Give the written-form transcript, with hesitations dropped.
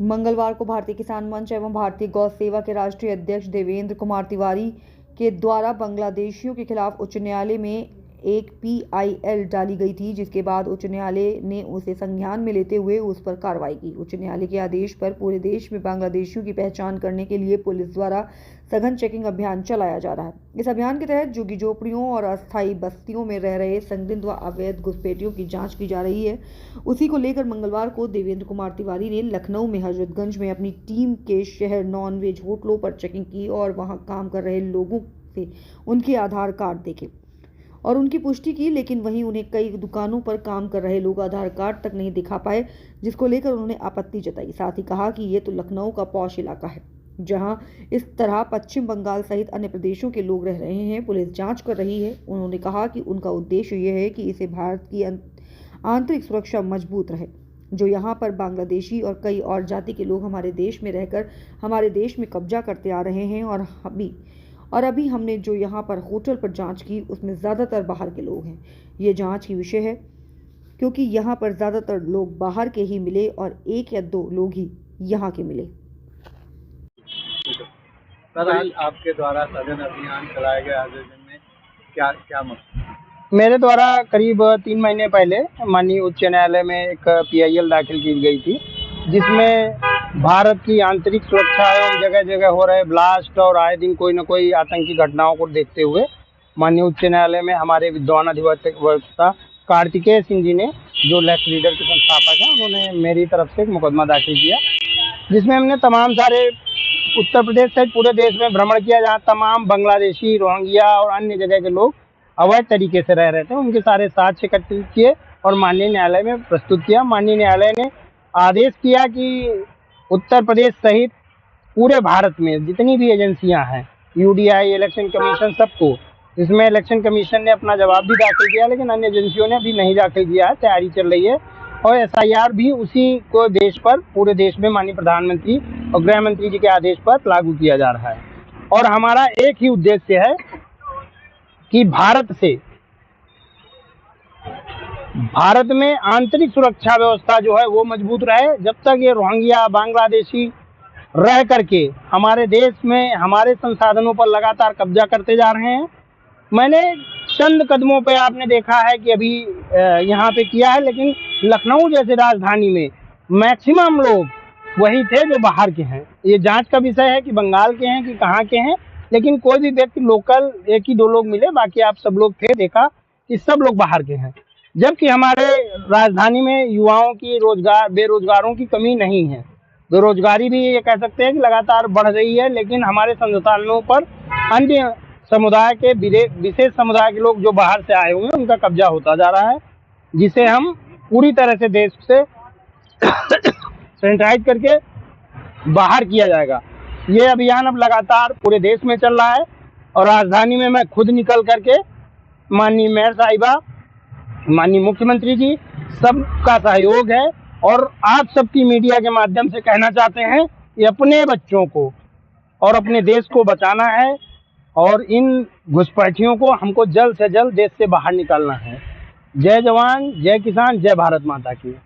मंगलवार को भारतीय किसान मंच एवं भारतीय गौ सेवा के राष्ट्रीय अध्यक्ष देवेंद्र कुमार तिवारी के द्वारा बांग्लादेशियों के खिलाफ उच्च न्यायालय में एक PIL डाली गई थी, जिसके बाद उच्च न्यायालय ने उसे संज्ञान में लेते हुए उस पर कार्रवाई की। उच्च न्यायालय के आदेश पर पूरे देश में बांग्लादेशियों की पहचान करने के लिए पुलिस द्वारा सघन चेकिंग अभियान चलाया जा रहा है। इस अभियान के तहत झुग्गी झोपड़ियों और अस्थायी बस्तियों में रह रहे संदिग्ध व अवैध घुसपैठियों की जांच की जा रही है। उसी को लेकर मंगलवार को देवेंद्र कुमार तिवारी ने लखनऊ में हजरतगंज में अपनी टीम के शहर नॉनवेज होटलों पर चेकिंग की और वहां काम कर रहे लोगों से उनके आधार कार्ड देखे और उनकी पुष्टि की, लेकिन वहीं उन्हें कई दुकानों पर काम कर रहे लोग आधार कार्ड तक नहीं दिखा पाए, जिसको लेकर उन्होंने आपत्ति जताई। साथ ही कहा कि ये तो लखनऊ का पॉश इलाका है, जहां इस तरह पश्चिम बंगाल सहित अन्य प्रदेशों के लोग रह रहे हैं। पुलिस जांच कर रही है। उन्होंने कहा कि उनका उद्देश्य यह है कि इसे भारत की आंतरिक सुरक्षा मजबूत रहे। जो यहाँ पर बांग्लादेशी और कई और जाति के लोग हमारे देश में रहकर हमारे देश में कब्जा करते आ रहे हैं और अभी हमने जो यहाँ पर होटल पर जांच की उसमें ज़्यादातर बाहर के लोग हैं। ये जांच की विषय है, क्योंकि यहाँ पर ज़्यादातर लोग बाहर के ही मिले और 1 या 2 लोग ही यहाँ के मिले। सर, आज आपके द्वारा सघन अभियान चलाया गया आयोजन में क्या मकसद? मेरे द्वारा करीब 3 महीने पहले माननीय उच्च न्यायालय में एक PIL दाखिल की गई थी, जिसमें भारत की आंतरिक सुरक्षा एवं जगह जगह हो रहे ब्लास्ट और आए दिन कोई न कोई आतंकी घटनाओं को देखते हुए माननीय उच्च न्यायालय में हमारे विद्वान अधिवक्ता कार्तिकेय सिंह जी ने, जो लेफ्ट रीडर के संस्थापक हैं, उन्होंने मेरी तरफ से एक मुकदमा दाखिल किया, जिसमें हमने तमाम सारे उत्तर प्रदेश सहित पूरे देश में भ्रमण किया, जहाँ तमाम बांग्लादेशी, रोहिंग्या और अन्य जगह के लोग अवैध तरीके से रह रहे थे। उनके सारे साक्ष्य एकत्रित किए और माननीय न्यायालय में प्रस्तुत किया। माननीय न्यायालय ने आदेश किया कि उत्तर प्रदेश सहित पूरे भारत में जितनी भी एजेंसियां हैं, UDI, इलेक्शन कमीशन, सबको, इसमें इलेक्शन कमीशन ने अपना जवाब भी दाखिल किया, लेकिन अन्य एजेंसियों ने अभी नहीं दाखिल किया है, तैयारी चल रही है। और SIR भी उसी को देश पर, पूरे देश में माननीय प्रधानमंत्री और गृह मंत्री जी के आदेश पर लागू किया जा रहा है। और हमारा एक ही उद्देश्य है कि भारत में आंतरिक सुरक्षा व्यवस्था जो है वो मजबूत रहे। जब तक ये रोहिंग्या, बांग्लादेशी रह करके हमारे देश में हमारे संसाधनों पर लगातार कब्जा करते जा रहे हैं। मैंने चंद कदमों पे आपने देखा है कि अभी यहाँ पे किया है, लेकिन लखनऊ जैसे राजधानी में मैक्सिमम लोग वही थे जो बाहर के हैं। ये जांच का विषय है कि बंगाल के हैं कि कहाँ के हैं, लेकिन कोई भी व्यक्ति लोकल 1 ही 2 लोग मिले, बाकी आप सब लोग थे, देखा कि सब लोग बाहर के हैं। जबकि हमारे राजधानी में युवाओं की बेरोजगारों की कमी नहीं है। बेरोजगारी भी ये कह सकते हैं कि लगातार बढ़ रही है, लेकिन हमारे संसाधनों पर अन्य समुदाय के, विशेष समुदाय के लोग जो बाहर से आए हुए हैं, उनका कब्जा होता जा रहा है, जिसे हम पूरी तरह से देश से सैनिटाइज करके बाहर किया जाएगा। ये अभियान अब लगातार पूरे देश में चल रहा है और राजधानी में मैं खुद निकल करके माननीय मेयर साहिबा, माननीय मुख्यमंत्री जी, सबका सहयोग है। और आप सबकी मीडिया के माध्यम से कहना चाहते हैं कि अपने बच्चों को और अपने देश को बचाना है और इन घुसपैठियों को हमको जल्द से जल्द देश से बाहर निकालना है। जय जवान, जय किसान, जय भारत माता की।